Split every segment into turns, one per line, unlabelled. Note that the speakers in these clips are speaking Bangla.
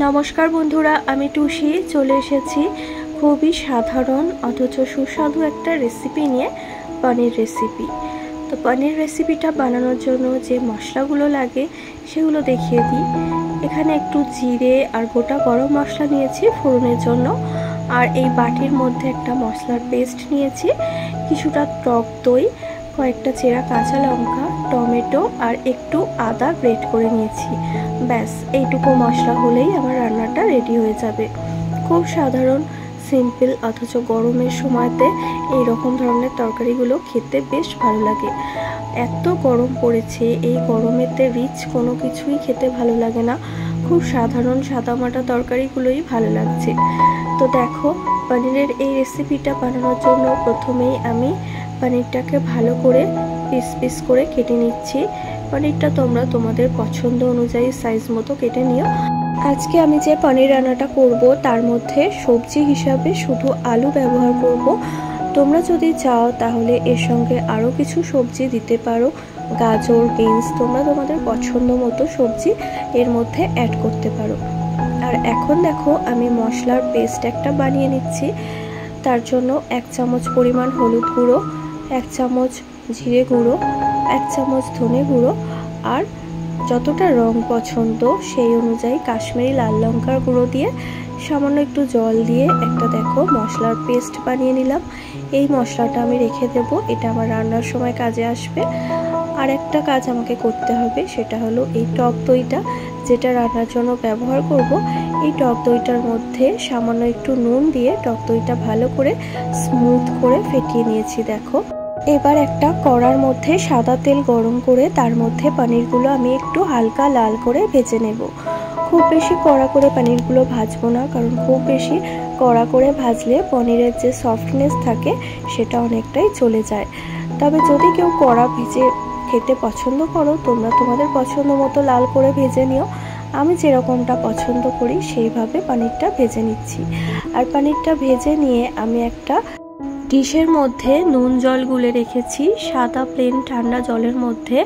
নমস্কার বন্ধুরা, আমি টুসি চলে এসেছি খুবই সাধারণ অথচ সুস্বাদু একটা রেসিপি নিয়ে, পনির রেসিপি। তো পনির রেসিপিটা বানানোর জন্য যে মশলাগুলো লাগে সেগুলো দেখিয়ে দিই। এখানে একটু জিরে আর গোটা গরম মশলা নিয়েছি ফোড়নের জন্য, আর এই বাটির মধ্যে একটা মশলার পেস্ট নিয়েছি, কিছুটা টক দই, কয়েকটা চেরা কাঁচা লঙ্কা, টমেটো আর একটু আদা গ্রেট করে নিয়েছি। ব্যাস এইটুকু মশলা হলেই আমার রান্নাটা রেডি হয়ে যাবে। খুব সাধারণ, সিম্পল, অথচ গরমের সময়তে এই রকম ধরনের তরকারিগুলো খেতে বেশ ভালো লাগে। এত গরম পড়েছে, এই গরমেতে রিচ কোনো কিছুই খেতে ভালো লাগে না, খুব সাধারণ সাদামাটা তরকারিগুলোই ভালো লাগছে। তো দেখো, পনিরের এই রেসিপিটা বানানোর জন্য প্রথমেই আমি পনিরটাকে ভালো করে পিস পিস করে কেটে নিচ্ছি। পনিরটা তোমরা তোমাদের পছন্দ অনুযায়ী সাইজ মতো কেটে নিও। আজকে আমি যে পনির রান্নাটা করব তার মধ্যে সবজি হিসাবে শুধু আলু ব্যবহার করব। তোমরা যদি চাও তাহলে এর সঙ্গে আরও কিছু সবজি দিতে পারো, গাজর, বিনস, তোমরা তোমাদের পছন্দ মতো সবজি এর মধ্যে অ্যাড করতে পারো। আর এখন দেখো, আমি মশলার পেস্ট একটা বানিয়ে নিচ্ছি। তার জন্য 1 চামচ পরিমাণ হলুদ গুঁড়ো, 1 চামচ জিরে গুঁড়ো, 1 চামচ ধনে গুঁড়ো, আর যতটা রং পছন্দ সেই অনুযায়ী কাশ্মীরি লাল লঙ্কার গুঁড়ো দিয়ে সামান্য একটু জল দিয়ে একটা দেখো মশলার পেস্ট বানিয়ে নিলাম। এই মশলাটা আমি রেখে দেব, এটা আমার রান্নার সময় কাজে আসবে। আর একটা কাজ আমাকে করতে হবে, সেটা হলো এই টক দইটা যেটা রান্নার জন্য ব্যবহার করব, এই টক দইটার মধ্যে সামান্য একটু নুন দিয়ে টক দইটা ভালো করে স্মুথ করে ফেটিয়ে নিয়েছি। দেখো, এবার একটা কড়ার মধ্যে সাদা তেল গরম করে তার মধ্যে পনিরগুলো আমি একটু হালকা লাল করে ভেজে নেব। খুব বেশি কড়া করে পনিরগুলো ভাজবো না, কারণ খুব বেশি কড়া করে ভাজলে পনিরের যে সফটনেস থাকে সেটা অনেকটাই চলে যায়। তবে যদি কেউ কড়া ভেজে খেতে পছন্দ করো, তোমরা তোমাদের পছন্দ মতো লাল করে ভেজে নিও। আমি যেরকমটা পছন্দ করি সেইভাবে পনিরটা ভেজে নিচ্ছি। আর পনিরটা ভেজে নিয়ে আমি একটা ডিশের মধ্যে নুন জল গুলে রেখেছি। সাদা প্লেন ঠান্ডা জলের মধ্যে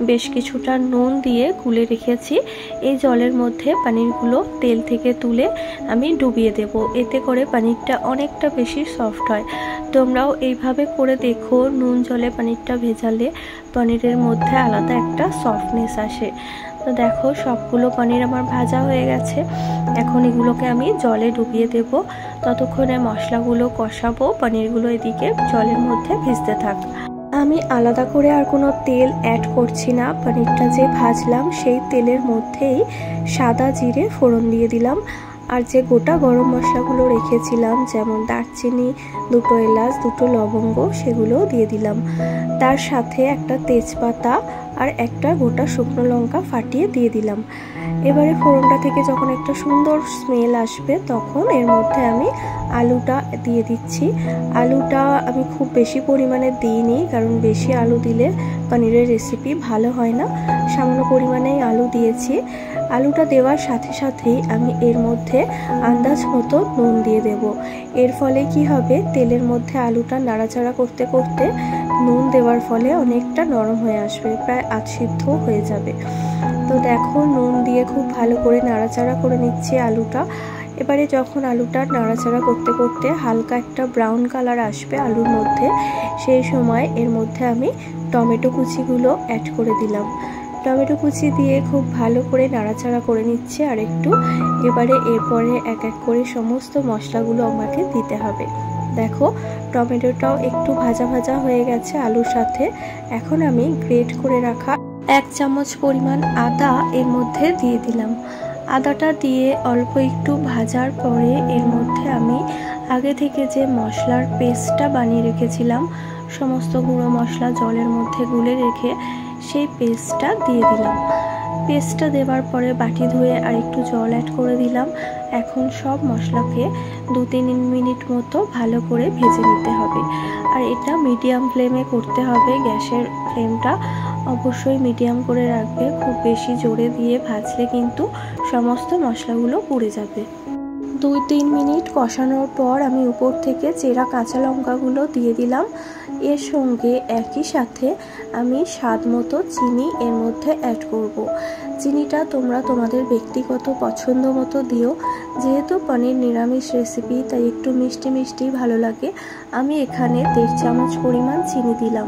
বেশ কিছুটা নুন দিয়ে গুলে রেখেছি। এই জলের মধ্যে পনিরগুলো তেল থেকে তুলে আমি ডুবিয়ে দেব, এতে করে পনিরটা অনেকটা বেশি সফট হয়। তোমরাও এইভাবে করে দেখো, নুন জলে পনিরটা ভেজালে পনিরের মধ্যে আলাদা একটা সফটনেস আসে। তো দেখো, সবগুলো পনির আমার ভাজা হয়ে গেছে। এখন এগুলোকে আমি জলে ডুবিয়ে দেব, ততক্ষণে মশলাগুলো কষাবো, পনিরগুলো এদিকে জলের মধ্যে ভিজতে থাক। আমি আলাদা করে আর কোনো তেল অ্যাড করছি না। পনিরটা যে ভাজলাম সেই তেলের মধ্যেই সাদা জিরে ফোড়ন দিয়ে দিলাম, আর যে গোটা গরম মশলাগুলো রেখেছিলাম, যেমন দারচিনি, 2 এলাচ, 2 লবঙ্গ, সেগুলো দিয়ে দিলাম। তার সাথে একটা তেজপাতা আর একটা গোটা শুকনো লঙ্কা ফাটিয়ে দিয়ে দিলাম। এবারে ফোড়নটা থেকে যখন একটা সুন্দর স্মেল আসবে, তখন এর মধ্যে আমি আলুটা দিয়ে দিচ্ছি। আলুটা আমি খুব বেশি পরিমাণে দিইনি, কারণ বেশি আলু দিলে পনিরের রেসিপি ভালো হয় না। সামান্য পরিমাণেই আলু দিয়েছি। আলুটা দেওয়ার সাথে সাথেই আমি এর মধ্যে আন্দাজ মতো নুন দিয়ে দেব। এর ফলে কি হবে, তেলের মধ্যে আলুটা নাড়াচাড়া করতে করতে নুন দেওয়ার ফলে অনেকটা নরম হয়ে আসবে, প্রায় আধসিদ্ধ হয়ে যাবে। তো দেখো, নুন দিয়ে খুব ভালো করে নাড়াচাড়া করে নিচ্ছি আলুটা। এবারে যখন আলুটা নাড়াচাড়া করতে করতে হালকা একটা ব্রাউন কালার আসবে আলুর মধ্যে, সেই সময় এর মধ্যে আমি টমেটো কুচিগুলো অ্যাড করে দিলাম। টমেটো কুচি দিয়ে খুব ভালো করে নাড়াচাড়া করে নিচ্ছে আর একটু। এবারে এরপরে এক এক করে সমস্ত মশলাগুলো আমাকে দিতে হবে। দেখো, টমেটোটাও একটু ভাজা ভাজা হয়ে গেছে আলুর সাথে। এখন আমি গ্রেট করে রাখা 1 চামচ পরিমাণ আদা এর মধ্যে দিয়ে দিলাম। আদাটা দিয়ে অল্প একটু ভাজার পরে এর মধ্যে আমি আগে থেকে যে মশলার পেস্টটা বানিয়ে রেখেছিলাম, সমস্ত গুঁড়ো মশলা জলের মধ্যে গুলে রেখে সেই পেস্টটা দিয়ে দিলাম। পেস্টটা দেওয়ার পরে বাটি ধুয়ে আর একটু জল অ্যাড করে দিলাম। এখন সব মশলাকে 2-3 মিনিট মতো ভালো করে ভেজে নিতে হবে। আর এটা মিডিয়াম ফ্লেমে করতে হবে। গ্যাসের ফ্লেমটা অবশ্যই মিডিয়াম করে রাখবে, খুব বেশি জোরে দিয়ে ভাজলে কিন্তু সমস্ত মশলাগুলো পুড়ে যাবে। 2-3 মিনিট কষানোর পর আমি উপর থেকে চেরা কাঁচা লঙ্কাগুলো দিয়ে দিলাম। এর সঙ্গে একই সাথে আমি স্বাদ মতো চিনি এর মধ্যে অ্যাড করব। চিনিটা তোমরা তোমাদের ব্যক্তিগত পছন্দ মতো দিও। যেহেতু পনির নিরামিষ রেসিপি তাই একটু মিষ্টি মিষ্টি ভালো লাগে। আমি এখানে 1.5 চামচ পরিমাণ চিনি দিলাম।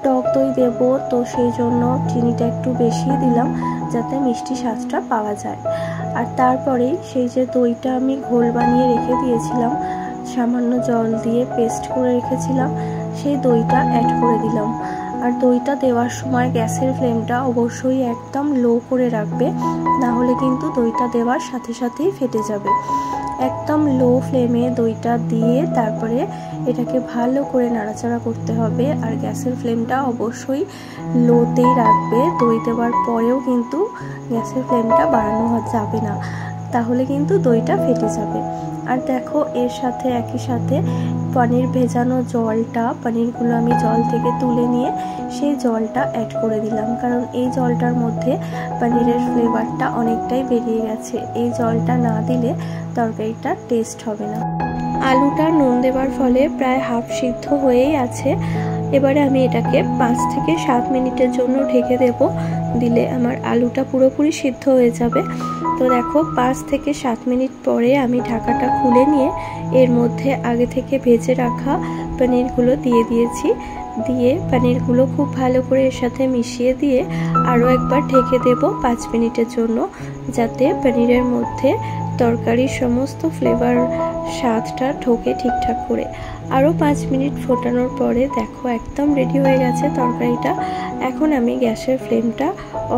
টক দই দেব, তো সেই জন্য চিনিটা একটু বেশি দিলাম যাতে মিষ্টি স্বাদটা পাওয়া যায়। আর তারপরেই সেই যে দইটা আমি ঘোল বানিয়ে রেখে দিয়েছিলাম, সামান্য জল দিয়ে পেস্ট করে রেখেছিলাম, সেই দইটা অ্যাড করে দিলাম। আর দইটা দেওয়ার সময় গ্যাসের ফ্লেমটা অবশ্যই একদম লো করে রাখবে, না হলে কিন্তু দইটা দেওয়ার সাথে সাথেই ফেটে যাবে। একদম লো ফ্লেমে দইটা দিয়ে তারপরে এটাকে ভালো করে নাড়াচাড়া করতে হবে। আর গ্যাসের ফ্লেমটা অবশ্যই লোতেই রাখবে। দই দেওয়ার পরেও কিন্তু গ্যাসের ফ্লেমটা বাড়ানো যাবে না, তাহলে কিন্তু দইটা ফেটে যাবে। আর দেখো এর সাথে একই সাথে পনির ভেজানো জলটা, পনিরগুলো আমি জল থেকে তুলে নিয়ে সেই জলটা অ্যাড করে দিলাম, কারণ এই জলটার মধ্যে পনিরের ফ্লেভারটা অনেকটাই বেরিয়ে গেছে। এই জলটা না দিলে তরকারিটা টেস্ট হবে না। আলুটা নুন দেওয়ার ফলে প্রায় হাফ সিদ্ধ হয়েই আছে। এবারে আমি এটাকে 5 থেকে 7 মিনিটের জন্য ঢেকে দেব, দিলে আমার আলুটা পুরোপুরি সিদ্ধ হয়ে যাবে। তো দেখো 5 থেকে 7 মিনিট পরে আমি ঢাকাটা খুলে নিয়ে এর মধ্যে আগে থেকে ভেজে রাখা পনিরগুলো দিয়ে দিয়েছি। দিয়ে পনিরগুলো খুব ভালো করে এর সাথে মিশিয়ে দিয়ে আরও একবার ঢেকে দেব 5 মিনিটের জন্য, যাতে পনিরের মধ্যে তরকারির সমস্ত ফ্লেভার স্বাদটা ঢোকে ঠিকঠাক করে। আরও 5 মিনিট ফোটানোর পরে দেখো একদম রেডি হয়ে গেছে তরকারিটা। এখন আমি গ্যাসের ফ্লেমটা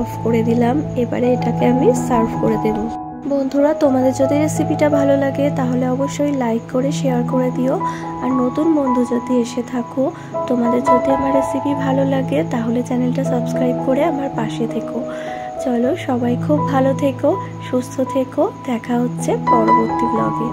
অফ করে দিলাম। এবারে এটাকে আমি সার্ভ করে দেব। বন্ধুরা, তোমাদের যদি রেসিপিটা ভালো লাগে তাহলে অবশ্যই লাইক করে শেয়ার করে দিও। আর নতুন বন্ধু যদি এসে থাকো, তোমাদের যদি আমার রেসিপি ভালো লাগে তাহলে চ্যানেলটা সাবস্ক্রাইব করে আমার পাশে থেকো। চলো, সবাই খুব ভালো থেকো, সুস্থ থেকো। দেখা হচ্ছে পরবর্তী ব্লগে।